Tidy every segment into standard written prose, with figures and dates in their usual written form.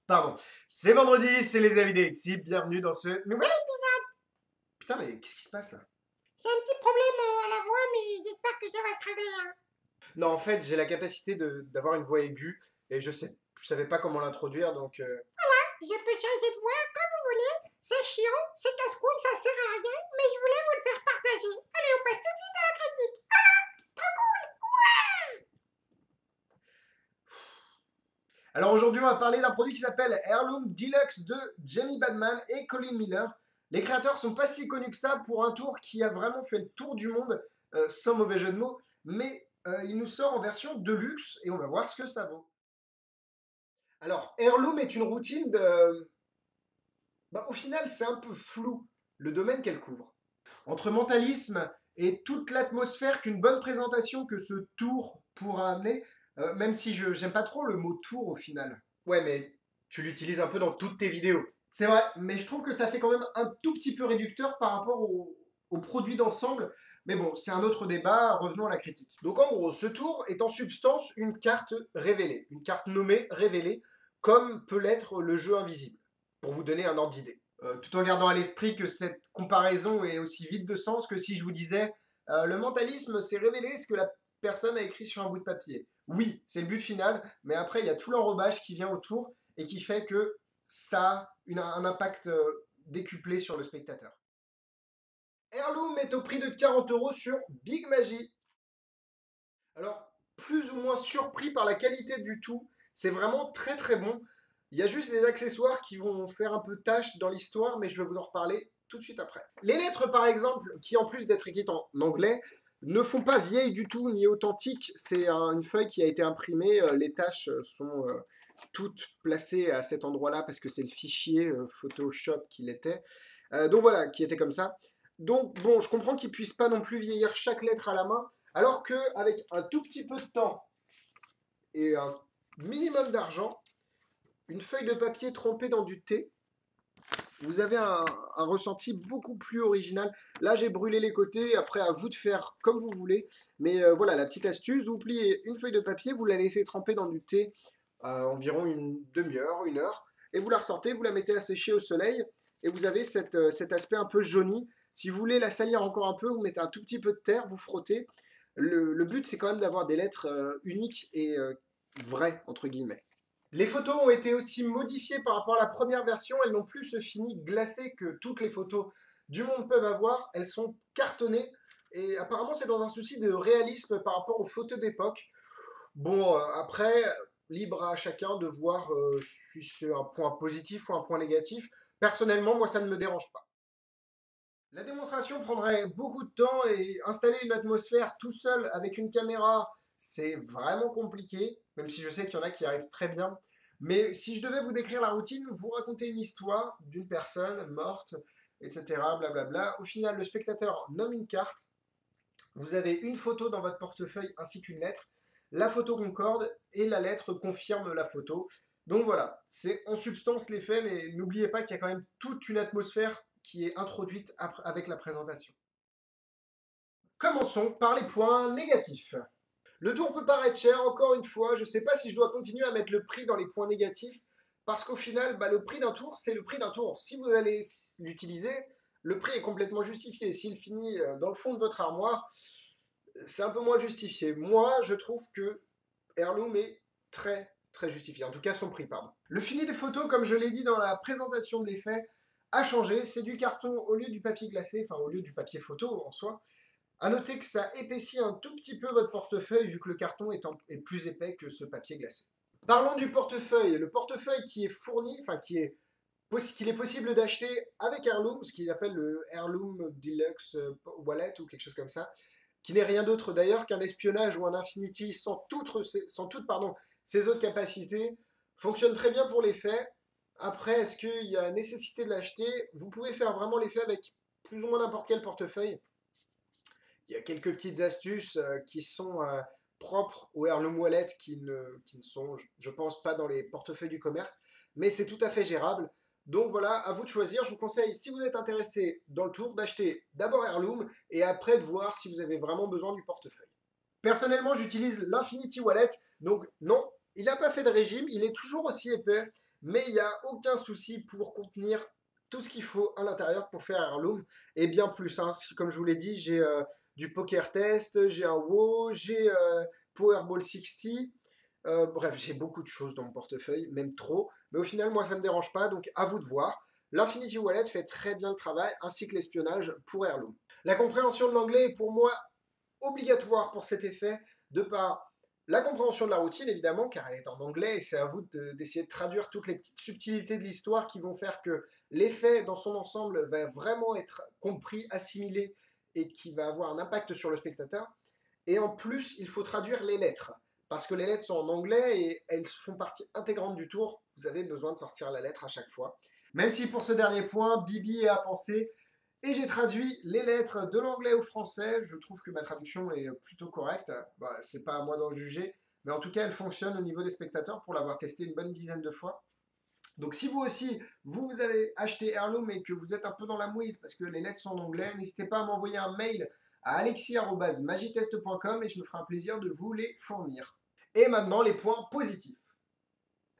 Pardon, c'est vendredi, c'est les avis d'Alexis, bienvenue dans ce nouvel épisode. Putain, mais qu'est-ce qui se passe là? J'ai un petit problème à la voix, mais j'espère que ça va se régler. Hein. Non, en fait, j'ai la capacité d'avoir une voix aiguë et je savais pas comment l'introduire donc. Je peux changer de voix comme vous voulez. C'est chiant, c'est casse-couille, ça sert à rien, mais je voulais vous le faire partager. Allez, on passe tout de suite à la critique. Ah, trop cool. Ouais. Alors aujourd'hui, on va parler d'un produit qui s'appelle Heirloom Deluxe de Jamie Badman et Colin Miller. Les créateurs sont pas si connus que ça pour un tour qui a vraiment fait le tour du monde, sans mauvais jeu de mots, mais il nous sort en version Deluxe et on va voir ce que ça vaut. Alors, Heirloom est une routine de... Bah, au final, c'est un peu flou, le domaine qu'elle couvre. Entre mentalisme et toute l'atmosphère qu'une bonne présentation que ce tour pourra amener, même si je j'aime pas trop le mot tour au final. Ouais, mais tu l'utilises un peu dans toutes tes vidéos. C'est vrai, mais je trouve que ça fait quand même un tout petit peu réducteur par rapport au produit d'ensemble. Mais bon, c'est un autre débat, revenons à la critique. Donc en gros, ce tour est en substance une carte révélée, une carte nommée révélée, comme peut l'être le jeu invisible, pour vous donner un ordre d'idée. Tout en gardant à l'esprit que cette comparaison est aussi vide de sens que si je vous disais le mentalisme, c'est révéler ce que la personne a écrit sur un bout de papier. Oui, c'est le but final, mais après, il y a tout l'enrobage qui vient autour et qui fait que ça a un impact décuplé sur le spectateur. Heirloom est au prix de 40 € sur Big Magie. Alors, plus ou moins surpris par la qualité du tout, c'est vraiment très très bon. Il y a juste des accessoires qui vont faire un peu tâche dans l'histoire, mais je vais vous en reparler tout de suite après. Les lettres, par exemple, qui en plus d'être écrites en anglais, ne font pas vieilles du tout ni authentiques. C'est une feuille qui a été imprimée. Les tâches sont toutes placées à cet endroit-là parce que c'est le fichier Photoshop qu'il était. Donc voilà, qui était comme ça. Donc bon, je comprends qu'ils puissent pas non plus vieillir chaque lettre à la main, alors qu'avec un tout petit peu de temps et un minimum d'argent, une feuille de papier trempée dans du thé, vous avez un ressenti beaucoup plus original. Là, j'ai brûlé les côtés, après à vous de faire comme vous voulez. Mais voilà, la petite astuce, vous pliez une feuille de papier, vous la laissez tremper dans du thé environ une demi-heure, une heure, et vous la ressortez, vous la mettez à sécher au soleil, et vous avez cet aspect un peu jauni. Si vous voulez la salir encore un peu, vous mettez un tout petit peu de terre, vous frottez. Le but, c'est quand même d'avoir des lettres uniques et vraies, entre guillemets. Les photos ont été aussi modifiées par rapport à la première version. Elles n'ont plus ce fini glacé que toutes les photos du monde peuvent avoir. Elles sont cartonnées. Et apparemment, c'est dans un souci de réalisme par rapport aux photos d'époque. Bon, après, libre à chacun de voir si c'est un point positif ou un point négatif. Personnellement, moi, ça ne me dérange pas. La démonstration prendrait beaucoup de temps et installer une atmosphère tout seul avec une caméra, c'est vraiment compliqué, même si je sais qu'il y en a qui arrivent très bien. Mais si je devais vous décrire la routine, vous racontez une histoire d'une personne morte, etc. Blablabla. Au final, le spectateur nomme une carte, vous avez une photo dans votre portefeuille ainsi qu'une lettre, la photo concorde et la lettre confirme la photo. Donc voilà, c'est en substance l'effet, mais n'oubliez pas qu'il y a quand même toute une atmosphère qui est introduite avec la présentation. Commençons par les points négatifs. Le tour peut paraître cher, encore une fois, je ne sais pas si je dois continuer à mettre le prix dans les points négatifs, parce qu'au final, le prix d'un tour, c'est le prix d'un tour. Si vous allez l'utiliser, le prix est complètement justifié. S'il finit dans le fond de votre armoire, c'est un peu moins justifié. Moi, je trouve que Heirloom est très très justifié, en tout cas son prix, pardon. Le fini des photos, comme je l'ai dit dans la présentation de l'effet, a changé. C'est du carton au lieu du papier glacé, enfin au lieu du papier photo en soi. A noter que ça épaissit un tout petit peu votre portefeuille vu que le carton est plus épais que ce papier glacé. Parlons du portefeuille. Le portefeuille qui est fourni, enfin qu'il est possible d'acheter avec Heirloom, ce qu'ils appellent le Heirloom Deluxe Wallet ou quelque chose comme ça, qui n'est rien d'autre d'ailleurs qu'un espionnage ou un Infinity sans toute Ces autres capacités fonctionnent très bien pour l'effet. Après, est-ce qu'il y a nécessité de l'acheter? Vous pouvez faire vraiment l'effet avec plus ou moins n'importe quel portefeuille. Il y a quelques petites astuces qui sont propres au Heirloom Wallet qui ne sont, je pense, pas dans les portefeuilles du commerce, mais c'est tout à fait gérable. Donc voilà, à vous de choisir. Je vous conseille, si vous êtes intéressé dans le tour, d'acheter d'abord Heirloom et après de voir si vous avez vraiment besoin du portefeuille. Personnellement, j'utilise l'Infinity Wallet, donc non, il n'a pas fait de régime, il est toujours aussi épais, mais il n'y a aucun souci pour contenir tout ce qu'il faut à l'intérieur pour faire Heirloom, et bien plus, hein. Comme je vous l'ai dit, j'ai du Poker Test, j'ai un WoW, j'ai Powerball 60, bref, j'ai beaucoup de choses dans mon portefeuille, même trop, mais au final, moi, ça ne me dérange pas, donc à vous de voir. L'Infinity Wallet fait très bien le travail, ainsi que l'espionnage pour Heirloom. La compréhension de l'anglais est pour moi obligatoire pour cet effet, de par la compréhension de la routine, évidemment, car elle est en anglais, et c'est à vous d'essayer de traduire toutes les petites subtilités de l'histoire qui vont faire que l'effet dans son ensemble va vraiment être compris, assimilé, et qui va avoir un impact sur le spectateur. Et en plus, il faut traduire les lettres, parce que les lettres sont en anglais et elles font partie intégrante du tour. Vous avez besoin de sortir la lettre à chaque fois. Même si pour ce dernier point, Bibi est à penser, et j'ai traduit les lettres de l'anglais au français. Je trouve que ma traduction est plutôt correcte. Bah, c'est pas à moi d'en juger, mais en tout cas, elle fonctionne au niveau des spectateurs pour l'avoir testé une bonne dizaine de fois. Donc si vous aussi, vous avez acheté Heirloom et que vous êtes un peu dans la mouise parce que les lettres sont en anglais, n'hésitez pas à m'envoyer un mail à alexis@magitest.com et je me ferai un plaisir de vous les fournir. Et maintenant, les points positifs.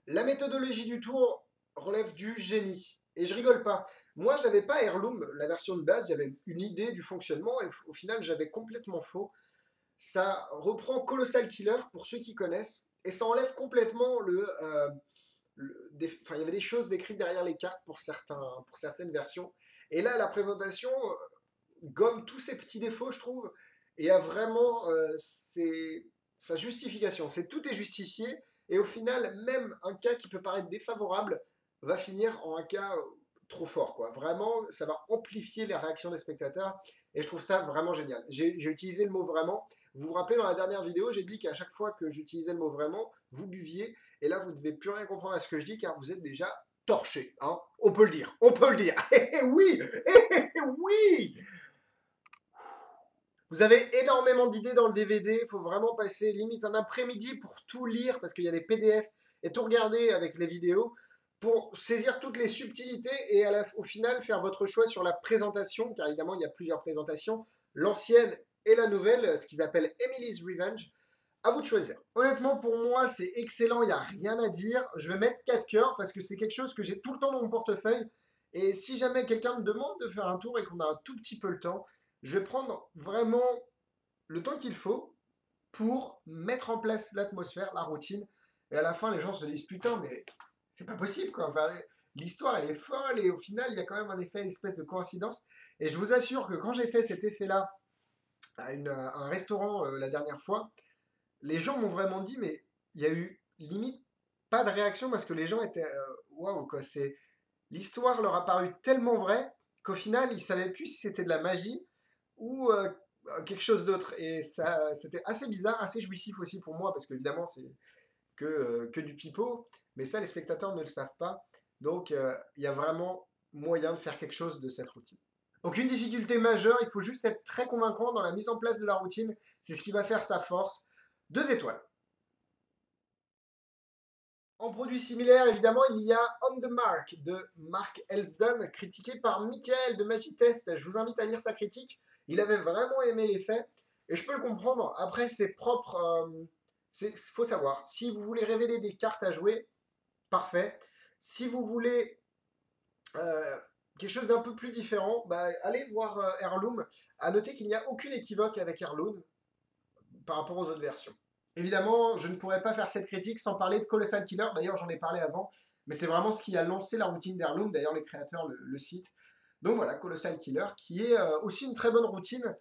La méthodologie du tour relève du génie. Et je rigole pas. Moi, j'avais pas Heirloom, la version de base, j'avais une idée du fonctionnement et au final, j'avais complètement faux. Ça reprend Colossal Killer pour ceux qui connaissent et ça enlève complètement enfin, il y avait des choses décrites derrière les cartes pour certaines versions. Et là, la présentation gomme tous ces petits défauts, je trouve, et a vraiment sa justification. Tout est justifié, et au final, même un cas qui peut paraître défavorable va finir en un cas trop fort, quoi. Vraiment, ça va amplifier les réactions des spectateurs, et je trouve ça vraiment génial. J'ai utilisé le mot vraiment. Vous vous rappelez, dans la dernière vidéo, j'ai dit qu'à chaque fois que j'utilisais le mot vraiment, vous buviez, et là, vous ne devez plus rien comprendre à ce que je dis, car vous êtes déjà torché, hein. On peut le dire, on peut le dire. Oui, oui. Vous avez énormément d'idées dans le DVD, il faut vraiment passer limite un après-midi pour tout lire, parce qu'il y a des PDF, et tout regarder avec les vidéos, pour saisir toutes les subtilités, et au final faire votre choix sur la présentation, car évidemment il y a plusieurs présentations, l'ancienne et la nouvelle, ce qu'ils appellent Emily's Revenge. À vous de choisir. Honnêtement, pour moi, c'est excellent, il n'y a rien à dire. Je vais mettre 4 cœurs, parce que c'est quelque chose que j'ai tout le temps dans mon portefeuille, et si jamais quelqu'un me demande de faire un tour et qu'on a un tout petit peu le temps, je vais prendre vraiment le temps qu'il faut pour mettre en place l'atmosphère, la routine. Et à la fin, les gens se disent putain, mais c'est pas possible quoi. Enfin, l'histoire elle est folle et au final, il y a quand même un effet, une espèce de coïncidence. Et je vous assure que quand j'ai fait cet effet-là à un restaurant la dernière fois, les gens m'ont vraiment dit, mais il y a eu limite pas de réaction parce que les gens étaient waouh quoi. L'histoire leur a paru tellement vraie qu'au final, ils savaient plus si c'était de la magie ou quelque chose d'autre. Et ça, c'était assez bizarre, assez jouissif aussi pour moi, parce qu'évidemment, c'est que du pipeau, mais ça, les spectateurs ne le savent pas. Donc, il y a vraiment moyen de faire quelque chose de cette routine. Aucune difficulté majeure, il faut juste être très convaincant dans la mise en place de la routine, c'est ce qui va faire sa force. 2 étoiles. En produit similaire, évidemment, il y a On the Mark de Mark Elsdon, critiqué par Michael de Magitest. Je vous invite à lire sa critique. Il avait vraiment aimé l'effet, et je peux le comprendre. Après, c'est propre. Il faut savoir, si vous voulez révéler des cartes à jouer, parfait. Si vous voulez euh, quelque chose d'un peu plus différent, bah, allez voir Heirloom. À noter qu'il n'y a aucune équivoque avec Heirloom par rapport aux autres versions. Évidemment, je ne pourrais pas faire cette critique sans parler de Colossal Killer. D'ailleurs, j'en ai parlé avant, mais c'est vraiment ce qui a lancé la routine d'Heirloom. D'ailleurs, les créateurs le citent. Donc voilà, Colossal Killer, qui est aussi une très bonne routine.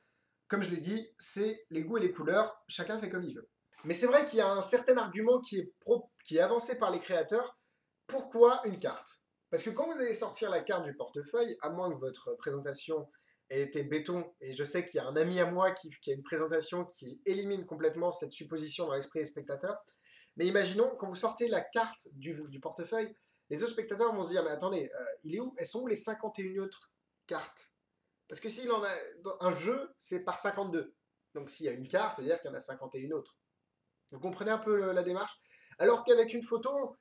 Comme je l'ai dit, c'est les goûts et les couleurs. Chacun fait comme il veut. Mais c'est vrai qu'il y a un certain argument qui est avancé par les créateurs. Pourquoi une carte? Parce que quand vous allez sortir la carte du portefeuille, à moins que votre présentation ait été béton, et je sais qu'il y a un ami à moi qui a une présentation qui élimine complètement cette supposition dans l'esprit des spectateurs, Mais imaginons, quand vous sortez la carte du portefeuille, les autres spectateurs vont se dire, mais attendez, il est où? Elles sont où les 51 autres cartes? Parce que s'il en a un jeu, c'est par 52. Donc s'il y a une carte, ça veut dire qu'il y en a 51 autres. Vous comprenez un peu la démarche? Alors qu'avec une photo,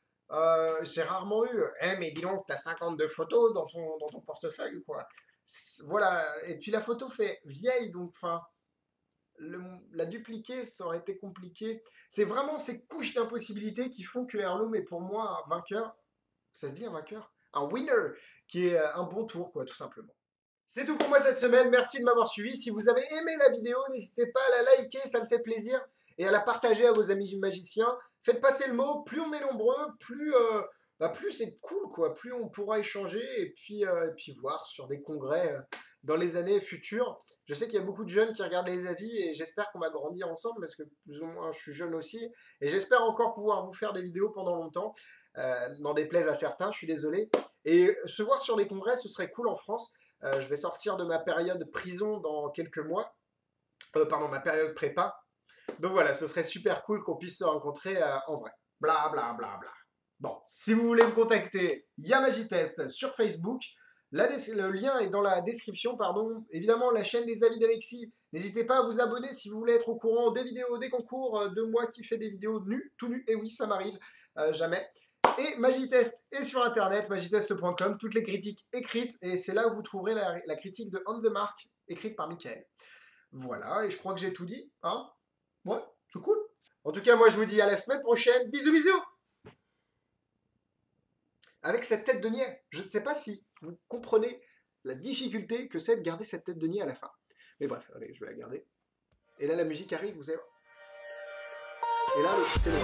j'ai rarement eu mais dis donc, t'as 52 photos dans ton portefeuille, quoi. Voilà. Et puis la photo fait vieille, donc enfin, la dupliquer, ça aurait été compliqué. C'est vraiment ces couches d'impossibilité qui font que Heirloom est pour moi un vainqueur. Ça se dit un vainqueur? Un winner, qui est un bon tour, quoi, tout simplement. C'est tout pour moi cette semaine, merci de m'avoir suivi. Si vous avez aimé la vidéo, n'hésitez pas à la liker, ça me fait plaisir, et à la partager à vos amis magiciens. Faites passer le mot, plus on est nombreux, plus c'est cool, quoi. Plus on pourra échanger et puis voir sur des congrès dans les années futures. Je sais qu'il y a beaucoup de jeunes qui regardent les avis et j'espère qu'on va grandir ensemble parce que plus ou moins je suis jeune aussi. Et j'espère encore pouvoir vous faire des vidéos pendant longtemps. N'en déplaise à certains, je suis désolé. Et se voir sur des congrès, ce serait cool en France. Je vais sortir de ma période prison dans quelques mois. Pardon, ma période prépa. Donc voilà, ce serait super cool qu'on puisse se rencontrer en vrai. Bla bla bla bla. Bon, si vous voulez me contacter, il y a Magitest sur Facebook. Le lien est dans la description, pardon. Évidemment, la chaîne des avis d'Alexis. N'hésitez pas à vous abonner si vous voulez être au courant des vidéos, des concours, de moi qui fais des vidéos nues, tout nu. Et oui, ça m'arrive, jamais. Et Magitest est sur internet, magitest.com, toutes les critiques écrites, et c'est là où vous trouverez la critique de On The Mark, écrite par Mickaël. Voilà, et je crois que j'ai tout dit, hein? Ouais, c'est cool. En tout cas, moi je vous dis à la semaine prochaine, bisous bisous! Avec cette tête de niais, je ne sais pas si vous comprenez la difficulté que c'est de garder cette tête de niais à la fin. Mais bref, allez, je vais la garder. Et là la musique arrive, vous savez. Et là, c'est le